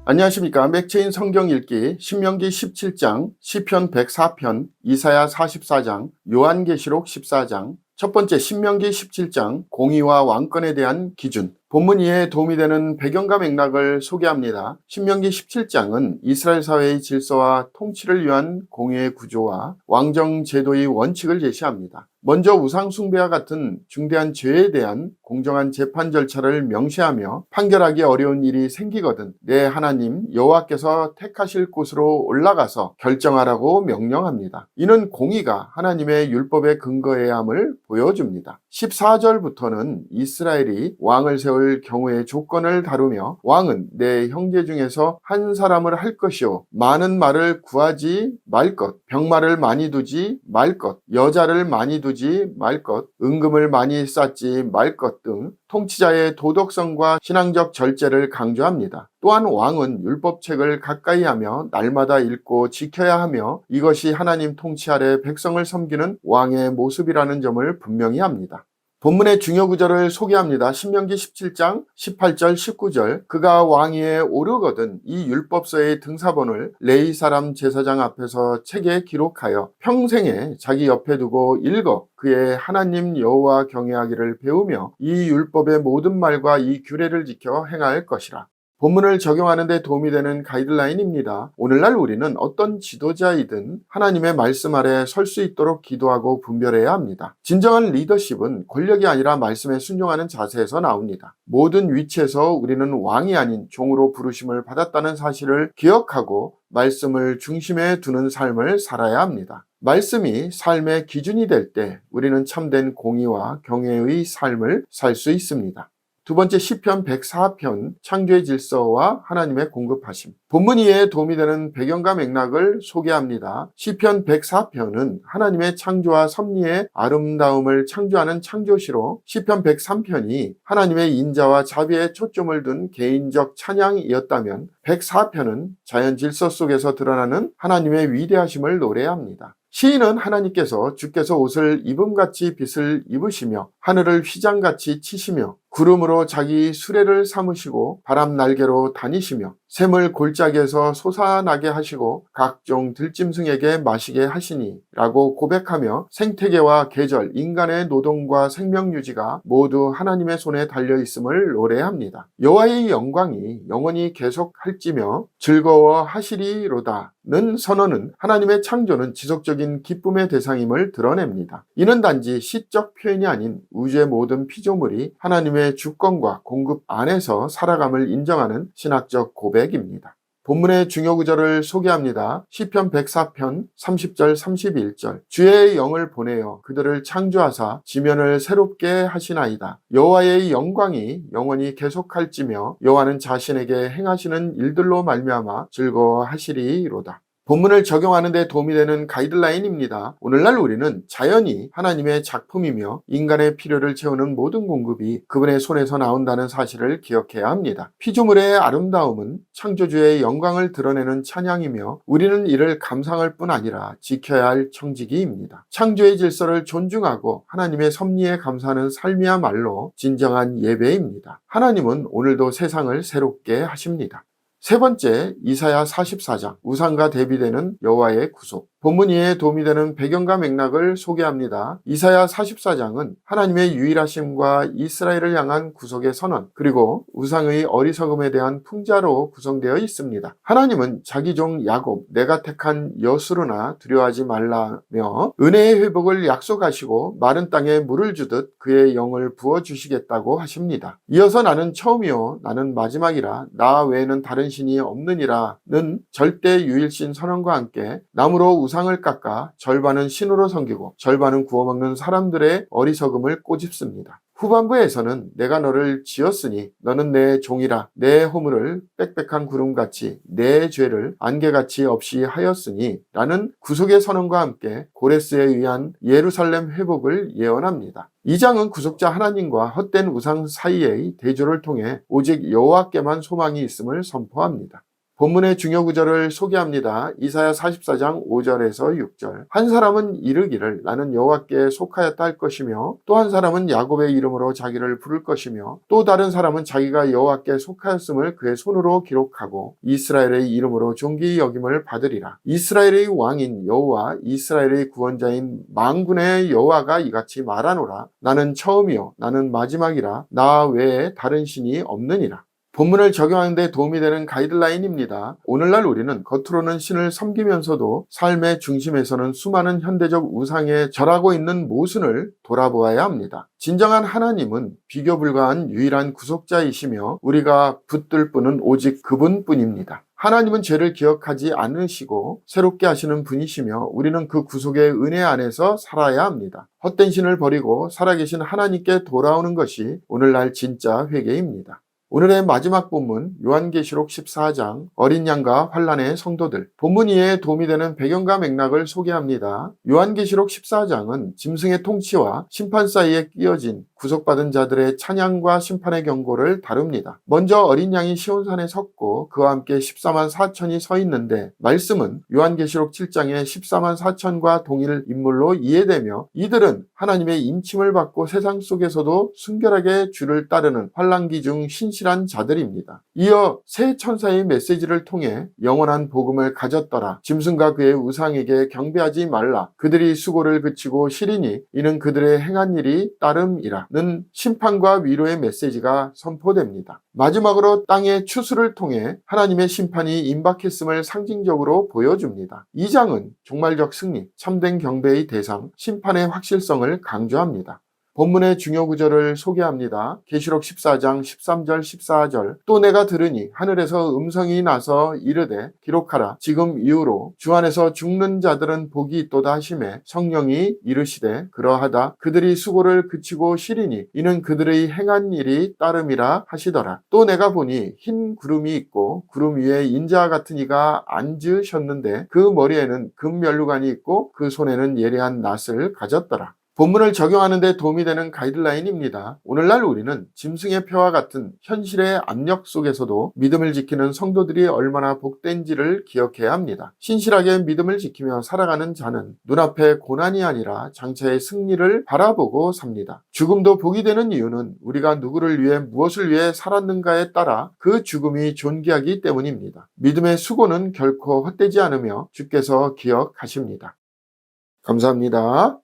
안녕하십니까. 맥체인 성경 읽기 신명기 17장, 시편 104편, 이사야 44장, 요한계시록 14장. 첫 번째, 신명기 17장 공의와 왕권에 대한 기준. 본문 이해에 도움이 되는 배경과 맥락을 소개합니다. 신명기 17장은 이스라엘 사회의 질서와 통치를 위한 공의의 구조와 왕정 제도의 원칙을 제시합니다. 먼저 우상 숭배와 같은 중대한 죄에 대한 공정한 재판 절차를 명시하며 판결하기 어려운 일이 생기거든 내 하나님 여호와께서 택하실 곳으로 올라가서 결정하라고 명령합니다. 이는 공의가 하나님의 율법에 근거해야 함을 보여줍니다. 14절부터는 이스라엘이 왕을 세울 경우의 조건을 다루며 왕은 내 형제 중에서 한 사람을 할 것이요 많은 말을 구하지 말 것, 병마를 많이 두지 말 것, 여자를 많이 두지 말 것, 은금을 많이 쌓지 말 것 등 통치자의 도덕성과 신앙적 절제를 강조합니다. 또한 왕은 율법책을 가까이 하며 날마다 읽고 지켜야 하며 이것이 하나님 통치 아래 백성을 섬기는 왕의 모습이라는 점을 분명히 합니다. 본문의 중요 구절을 소개합니다. 신명기 17장 18절 19절 그가 왕위에 오르거든 이 율법서의 등사본을 레위 사람 제사장 앞에서 책에 기록하여 평생에 자기 옆에 두고 읽어 그의 하나님 여호와 경외하기를 배우며 이 율법의 모든 말과 이 규례를 지켜 행할 것이라. 본문을 적용하는 데 도움이 되는 가이드라인입니다. 오늘날 우리는 어떤 지도자이든 하나님의 말씀 아래 설 수 있도록 기도하고 분별해야 합니다. 진정한 리더십은 권력이 아니라 말씀에 순종하는 자세에서 나옵니다. 모든 위치에서 우리는 왕이 아닌 종으로 부르심을 받았다는 사실을 기억하고 말씀을 중심에 두는 삶을 살아야 합니다. 말씀이 삶의 기준이 될 때 우리는 참된 공의와 경외의 삶을 살 수 있습니다. 두 번째, 시편 104편 창조의 질서와 하나님의 공급하심. 본문 이해에 도움이 되는 배경과 맥락을 소개합니다. 시편 104편은 하나님의 창조와 섭리의 아름다움을 창조하는 창조시로 시편 103편이 하나님의 인자와 자비에 초점을 둔 개인적 찬양이었다면 104편은 자연 질서 속에서 드러나는 하나님의 위대하심을 노래합니다. 시인은 하나님께서 주께서 옷을 입음같이 빛을 입으시며 하늘을 휘장같이 치시며 구름으로 자기 수레를 삼으시고 바람 날개로 다니시며 샘을 골짜기에서 솟아나게 하시고 각종 들짐승에게 마시게 하시니 라고 고백하며 생태계와 계절, 인간의 노동과 생명유지가 모두 하나님의 손에 달려있음을 노래합니다. 여호와의 영광이 영원히 계속할지며 즐거워하시리로다 는 선언은 하나님의 창조는 지속적인 기쁨의 대상임을 드러냅니다. 이는 단지 시적 표현이 아닌 우주의 모든 피조물이 하나님의 주권과 공급 안에서 살아감을 인정하는 신학적 고백입니다. 본문의 중요 구절을 소개합니다. 시편 104편 30절 31절 주의 영을 보내어 그들을 창조하사 지면을 새롭게 하시나이다. 여호와의 영광이 영원히 계속할지며 여호와는 자신에게 행하시는 일들로 말미암아 즐거워하시리로다. 본문을 적용하는 데 도움이 되는 가이드라인입니다. 오늘날 우리는 자연이 하나님의 작품이며 인간의 필요를 채우는 모든 공급이 그분의 손에서 나온다는 사실을 기억해야 합니다. 피조물의 아름다움은 창조주의 영광을 드러내는 찬양이며 우리는 이를 감상할 뿐 아니라 지켜야 할 청지기입니다. 창조의 질서를 존중하고 하나님의 섭리에 감사하는 삶이야말로 진정한 예배입니다. 하나님은 오늘도 세상을 새롭게 하십니다. 세 번째, 이사야 44장 우상과 대비되는 여호와의 구속. 본문 이해에 도움이 되는 배경과 맥락을 소개합니다. 이사야 44장은 하나님의 유일하심과 이스라엘을 향한 구속의 선언 그리고 우상의 어리석음에 대한 풍자로 구성되어 있습니다. 하나님은 자기 종 야곱 내가 택한 여수르나 두려워하지 말라며 은혜의 회복을 약속하시고 마른 땅에 물을 주듯 그의 영을 부어주시겠다고 하십니다. 이어서 나는 처음이요 나는 마지막이라 나 외에는 다른 신이 없느니라는 절대 유일신 선언과 함께 나무로 우상을 깎아 절반은 신으로 섬기고 절반은 구워먹는 사람들의 어리석음을 꼬집습니다. 후반부에서는 내가 너를 지었으니 너는 내 종이라 내 허물을 빽빽한 구름같이 내 죄를 안개같이 없이 하였으니 라는 구속의 선언과 함께 고레스에 의한 예루살렘 회복을 예언합니다. 이 장은 구속자 하나님과 헛된 우상 사이의 대조를 통해 오직 여호와께만 소망이 있음을 선포합니다. 본문의 중요 구절을 소개합니다. 이사야 44장 5절에서 6절. 한 사람은 이르기를 나는 여호와께 속하였다 할 것이며 또 한 사람은 야곱의 이름으로 자기를 부를 것이며 또 다른 사람은 자기가 여호와께 속하였음을 그의 손으로 기록하고 이스라엘의 이름으로 존귀히 여김을 받으리라. 이스라엘의 왕인 여호와 이스라엘의 구원자인 만군의 여호와가 이같이 말하노라. 나는 처음이요 나는 마지막이라. 나 외에 다른 신이 없느니라. 본문을 적용하는 데 도움이 되는 가이드라인입니다. 오늘날 우리는 겉으로는 신을 섬기면서도 삶의 중심에서는 수많은 현대적 우상에 절하고 있는 모순을 돌아보아야 합니다. 진정한 하나님은 비교 불가한 유일한 구속자이시며 우리가 붙들 분은 오직 그분뿐입니다. 하나님은 죄를 기억하지 않으시고 새롭게 하시는 분이시며 우리는 그 구속의 은혜 안에서 살아야 합니다. 헛된 신을 버리고 살아계신 하나님께 돌아오는 것이 오늘날 진짜 회개입니다. 오늘의 마지막 본문 요한계시록 14장 어린 양과 환란의 성도들. 본문 이해에 도움이 되는 배경과 맥락을 소개합니다. 요한계시록 14장은 짐승의 통치와 심판 사이에 끼어진 구속받은 자들의 찬양과 심판의 경고를 다룹니다. 먼저 어린 양이 시온산에 섰고 그와 함께 14만 4천이 서 있는데 말씀은 요한계시록 7장의 14만 4천과 동일 인물로 이해되며 이들은 하나님의 인침을 받고 세상 속에서도 순결하게 주를 따르는 환란기 중 신실한 자들입니다. 이어 새 천사의 메시지를 통해 영원한 복음을 가졌더라. 짐승과 그의 우상에게 경배하지 말라. 그들이 수고를 그치고 시리니 이는 그들의 행한 일이 따름이라. 는 심판과 위로의 메시지가 선포됩니다. 마지막으로 땅의 추수를 통해 하나님의 심판이 임박했음을 상징적으로 보여줍니다. 이 장은 종말적 승리, 참된 경배의 대상, 심판의 확실성을 강조합니다. 본문의 중요 구절을 소개합니다. 계시록 14장 13절 14절. 또 내가 들으니 하늘에서 음성이 나서 이르되 기록하라. 지금 이후로 주 안에서 죽는 자들은 복이 있도다 하시매 성령이 이르시되 그러하다. 그들이 수고를 그치고 쉬리니 이는 그들의 행한 일이 따름이라 하시더라. 또 내가 보니 흰 구름이 있고 구름 위에 인자와 같은 이가 앉으셨는데 그 머리에는 금면류관이 있고 그 손에는 예리한 낫을 가졌더라. 본문을 적용하는 데 도움이 되는 가이드라인입니다. 오늘날 우리는 짐승의 표와 같은 현실의 압력 속에서도 믿음을 지키는 성도들이 얼마나 복된지를 기억해야 합니다. 신실하게 믿음을 지키며 살아가는 자는 눈앞에 고난이 아니라 장차의 승리를 바라보고 삽니다. 죽음도 복이 되는 이유는 우리가 누구를 위해 무엇을 위해 살았는가에 따라 그 죽음이 존귀하기 때문입니다. 믿음의 수고는 결코 헛되지 않으며 주께서 기억하십니다. 감사합니다.